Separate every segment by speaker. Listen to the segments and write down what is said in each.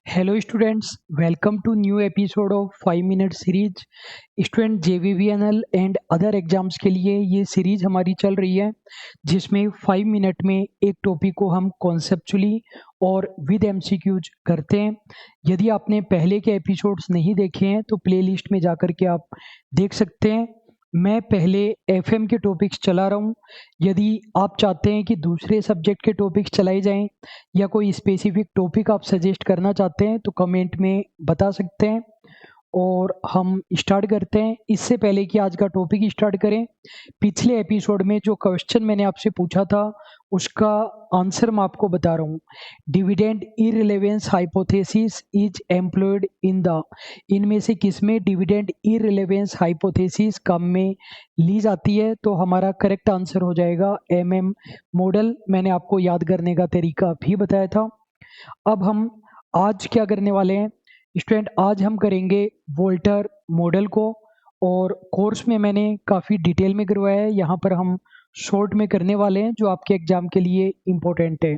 Speaker 1: Hello students, welcome to new episode of 5 minute series. Student JVVNL and other exams के लिए ये series हमारी चल रही है जिसमें 5 मिनट में एक टॉपिक को हम कॉन्सेप्चुअली और विद MCQs करते हैं। यदि आपने पहले के एपिसोड्स नहीं देखे हैं तो प्लेलिस्ट में जाकर के आप देख सकते हैं। मैं पहले FM के टॉपिक्स चला रहा हूँ। यदि आप चाहते हैं कि दूसरे सब्जेक्ट के टॉपिक्स चलाए जाएं या कोई स्पेसिफिक टॉपिक आप सजेस्ट करना चाहते हैं तो कमेंट में बता सकते हैं और हम स्टार्ट करते हैं। इससे पहले कि आज का टॉपिक स्टार्ट करें, पिछले एपिसोड में जो क्वेश्चन मैंने आपसे पूछा था उसका आंसर मैं आपको बता रहा हूँ। Dividend इररिलेवेंस hypothesis is employed in the, इनमें से किसमें डिविडेंड इररिलेवेंस हाइपोथेसिस काम में ली जाती है? तो हमारा करेक्ट आंसर हो जाएगा MM मॉडल। मैंने आपको याद करने का तरीका भी बताया था। अब हम आज क्या करने वाले हैं स्टूडेंट, आज हम करेंगे वोल्टर मॉडल को, और कोर्स में मैंने काफ़ी डिटेल में करवाया है। यहाँ पर हम शॉर्ट में करने वाले हैं जो आपके एग्जाम के लिए इम्पोर्टेंट है।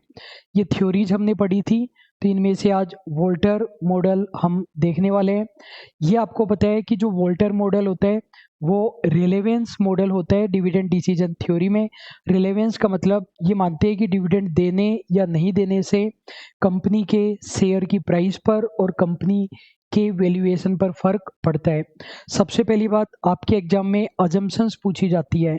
Speaker 1: ये थ्योरीज हमने पढ़ी थी तो इनमें से आज वोल्टर मॉडल हम देखने वाले हैं। ये आपको पता है कि जो वोल्टर मॉडल होता है वो रिलेवेंस मॉडल होता है डिविडेंड डिसीजन थ्योरी में। रिलेवेंस का मतलब ये मानते हैं कि डिविडेंड देने या नहीं देने से कंपनी के शेयर की प्राइस पर और कंपनी के वैल्यूएशन पर फर्क पड़ता है। सबसे पहली बात, आपके एग्जाम में अजम्पशंस पूछी जाती है।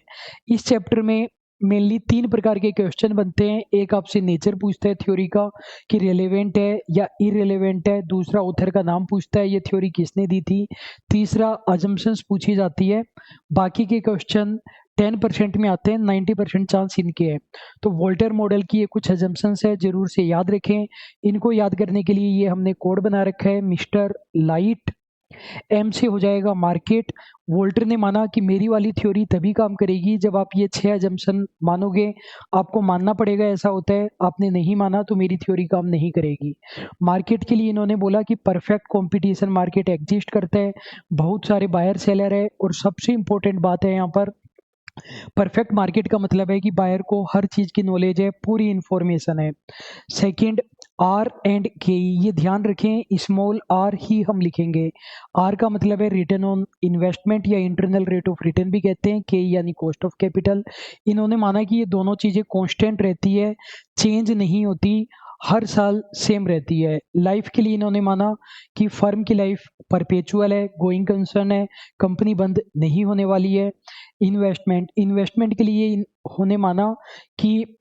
Speaker 1: इस चैप्टर में मेनली 3 प्रकार के क्वेश्चन बनते हैं। एक आपसे नेचर पूछता है थ्योरी का कि रिलेवेंट है या इररिलेवेंट है। दूसरा ऑथर का नाम पूछता है, ये थ्योरी किसने दी थी। तीसरा अजम्पशंस पूछी जाती है। बाकी के क्वेश्चन 10% में आते हैं, 90% चांस इनके हैं। तो वोल्टर मॉडल की ये कुछ अजम्पशंस है, जरूर से याद रखें। इनको याद करने के लिए ये हमने कोड बना रखा है मिस्टर लाइट। M से हो जाएगा मार्केट। वोल्टर ने माना कि मेरी वाली थ्योरी तभी काम करेगी जब आप ये 6 अजम्पशन मानोगे। आपको मानना पड़ेगा, ऐसा होता है। आपने नहीं माना तो मेरी थ्योरी काम नहीं करेगी। मार्केट के लिए इन्होंने बोला कि परफेक्ट कंपटीशन मार्केट एग्जिस्ट करता है, बहुत सारे बायर सेलर है, और सबसे इंपॉर्टेंट बात है यहाँ पर, परफेक्ट मार्केट का मतलब है कि बायर को हर चीज की नॉलेज है, पूरी इंफॉर्मेशन है। सेकंड, आर एंड के, ये ध्यान रखें, स्मॉल आर ही हम लिखेंगे। आर का मतलब है रिटर्न ऑन इन्वेस्टमेंट या इंटरनल रेट ऑफ रिटर्न भी कहते हैं। के यानी कॉस्ट ऑफ कैपिटल। इन्होंने माना कि ये दोनों चीजें कांस्टेंट रहती है, चेंज नहीं होती, हर साल सेम रहती है। लाइफ के लिए इन्होंने माना कि फर्म की लाइफ परपेचुअल है, गोइंग कंसर्न है, कंपनी बंद नहीं होने वाली है। इन्वेस्टमेंट के लिए होने माना कि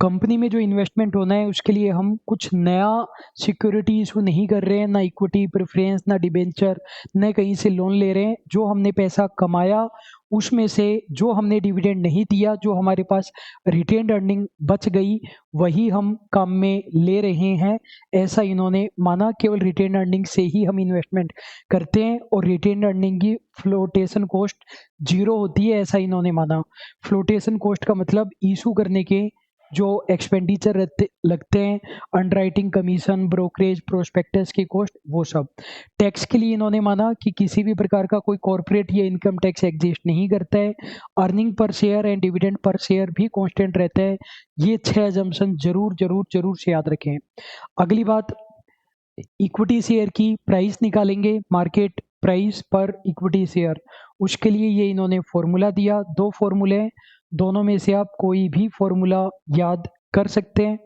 Speaker 1: कंपनी में जो इन्वेस्टमेंट होना है उसके लिए हम कुछ नया सिक्योरिटी इशू नहीं कर रहे हैं, ना इक्विटी प्रेफरेंस, ना डिबेंचर, न कहीं से लोन ले रहे हैं। जो हमने पैसा कमाया उसमें से जो हमने डिविडेंड नहीं दिया, जो हमारे पास रिटेन्ड अर्निंग बच गई, वही हम काम में ले रहे हैं, ऐसा इन्होंने माना। केवल रिटेन्ड अर्निंग से ही हम इन्वेस्टमेंट करते हैं और रिटेन्ड अर्निंग की फ्लोटेशन कॉस्ट 0 होती है, ऐसा इन्होंने माना। फ्लोटेशन कॉस्ट का मतलब इशू करने के जो एक्सपेंडिचर लगते हैं, अंडरराइटिंग कमीशन, ब्रोकरेज, प्रोस्पेक्टस की कॉस्ट, वो सब। टैक्स के लिए इन्होंने माना कि किसी भी प्रकार का कोई कॉर्पोरेट या इनकम टैक्स एग्जिस्ट नहीं करता है। Earning per share and dividend per share भी कांस्टेंट रहता है। ये 6 अजम्पशन जरूर जरूर जरूर से याद रखें। अगली बात, इक्विटी शेयर की प्राइस निकालेंगे, मार्केट प्राइस पर इक्विटी शेयर। उसके लिए ये इन्होंने फॉर्मूला दिया, 2 फॉर्मूले, दोनों में से आप कोई भी फॉर्मूला याद कर सकते हैं।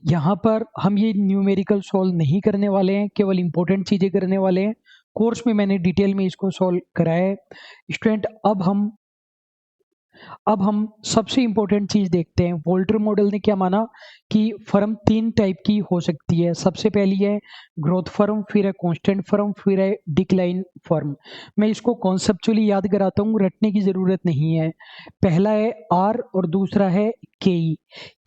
Speaker 1: यहाँ पर हम ये न्यूमेरिकल सॉल्व नहीं करने वाले हैं, केवल इंपॉर्टेंट चीजें करने वाले हैं। कोर्स में मैंने डिटेल में इसको सॉल्व कराया है स्टूडेंट। अब हम सबसे इंपॉर्टेंट चीज देखते हैं। वोल्टर मॉडल ने क्या माना कि फर्म 3 टाइप की हो सकती है। सबसे पहली है ग्रोथ फर्म, फिर है कांस्टेंट फर्म, फिर है डिक्लाइन फर्म। मैं इसको कॉन्सेप्चुअली याद कराता हूँ, रटने की जरूरत नहीं है। पहला है आर और दूसरा है केई।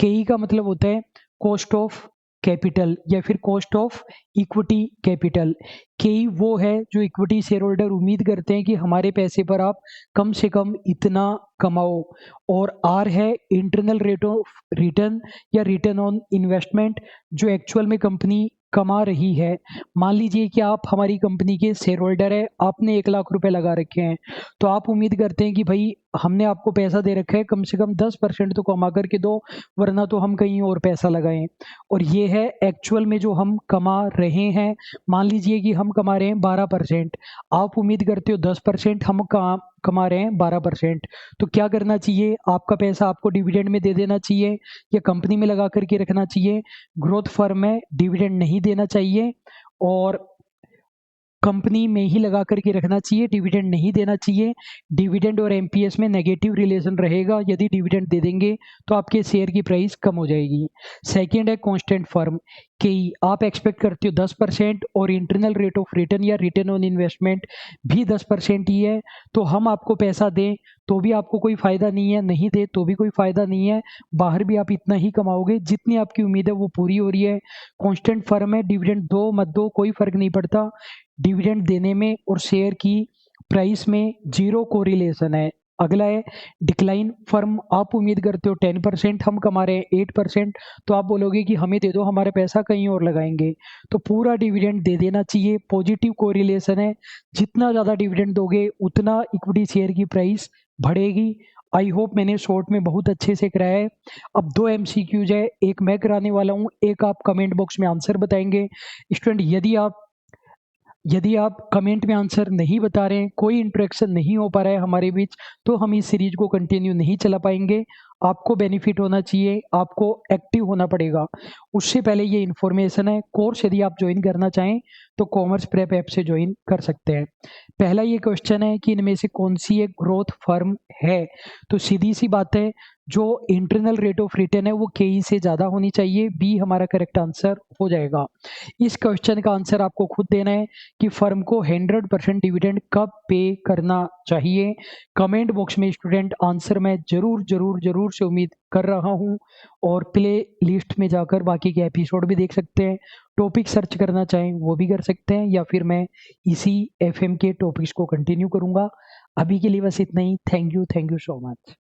Speaker 1: केई का मतलब होता है कॉस्ट ऑफ कैपिटल या फिर कॉस्ट ऑफ इक्विटी कैपिटल। केई वो है जो इक्विटी शेयर होल्डर उम्मीद करते हैं कि हमारे पैसे पर आप कम से कम इतना कमाओ। और आर है इंटरनल रेट ऑफ रिटर्न या रिटर्न ऑन इन्वेस्टमेंट, जो एक्चुअल में कंपनी कमा रही है। मान लीजिए कि आप हमारी कंपनी के शेयर होल्डर है, आपने 1 लाख रुपए लगा रखे हैं, तो आप उम्मीद करते हैं कि भाई हमने आपको पैसा दे रखा है, कम से कम 10% तो कमा करके दो, वरना तो हम कहीं और पैसा लगाएं। और ये है एक्चुअल में जो हम कमा रहे हैं। मान लीजिए कि हम कमा रहे हैं 12%, आप उम्मीद करते हो 10%, हम कमा रहे हैं 12%। तो क्या करना चाहिए? आपका पैसा आपको डिविडेंड में दे देना चाहिए या कंपनी में लगा करके रखना चाहिए। ग्रोथ फर्म में डिविडेंड नहीं देना चाहिए और कंपनी में ही लगा करके रखना चाहिए, डिविडेंड नहीं देना चाहिए। डिविडेंड और एमपीएस में नेगेटिव रिलेशन रहेगा। यदि डिविडेंड दे देंगे तो आपके शेयर की प्राइस कम हो जाएगी। सेकंड है कांस्टेंट फर्म। कि आप एक्सपेक्ट करते हो 10% और इंटरनल रेट ऑफ रिटर्न या रिटर्न ऑन इन्वेस्टमेंट भी 10% ही है, तो हम आपको पैसा दें तो भी आपको कोई फ़ायदा नहीं है, नहीं दे तो भी कोई फ़ायदा नहीं है। बाहर भी आप इतना ही कमाओगे, जितनी आपकी उम्मीद है वो पूरी हो रही है। कांस्टेंट फर्म है, डिविडेंड दो मत दो कोई फ़र्क नहीं पड़ता। डिविडेंड देने में और शेयर की प्राइस में जीरो कोरिलेशन है। अगला है डिक्लाइन फर्म। आप उम्मीद करते हो 10%, हम कमा रहे हैं 8%, तो आप बोलोगे कि हमें दे दो, हमारा पैसा कहीं और लगाएंगे। तो पूरा डिविडेंड दे देना चाहिए। पॉजिटिव कोरिलेशन है, जितना ज़्यादा डिविडेंड दोगे उतना इक्विटी शेयर की प्राइस बढ़ेगी। आई होप मैंने शॉर्ट में बहुत अच्छे से कराया है। अब 2 एमसीक्यूज है, एक मैं कराने वाला हूँ, एक आप कमेंट बॉक्स में आंसर बताएंगे। स्टूडेंट यदि आप कमेंट में आंसर नहीं बता रहे हैं, कोई इंटरेक्शन नहीं हो पा रहा है हमारे बीच, तो हम इस सीरीज को कंटिन्यू नहीं चला पाएंगे। आपको बेनिफिट होना चाहिए, आपको एक्टिव होना पड़ेगा। उससे पहले ये इन्फॉर्मेशन है, कोर्स यदि आप ज्वाइन करना चाहें तो कॉमर्स प्रेप ऐप से ज्वाइन कर सकते हैं। पहला ये क्वेश्चन है कि इनमें से कौन सी एक ग्रोथ फर्म है? तो सीधी सी बात है, जो इंटरनल रेट ऑफ रिटर्न है वो केई से ज़्यादा होनी चाहिए। बी हमारा करेक्ट आंसर हो जाएगा। इस क्वेश्चन का आंसर आपको खुद देना है कि फर्म को 100% डिविडेंड कब पे करना चाहिए। कमेंट बॉक्स में स्टूडेंट आंसर मैं जरूर जरूर जरूर से उम्मीद कर रहा हूं। और प्ले लिस्ट में जाकर बाकी के एपिसोड भी देख सकते हैं। टॉपिक सर्च करना चाहें वो भी कर सकते हैं, या फिर मैं इसी एफएम के टॉपिक्स को कंटिन्यू करूंगा। अभी के लिए बस इतना ही। Thank you so much.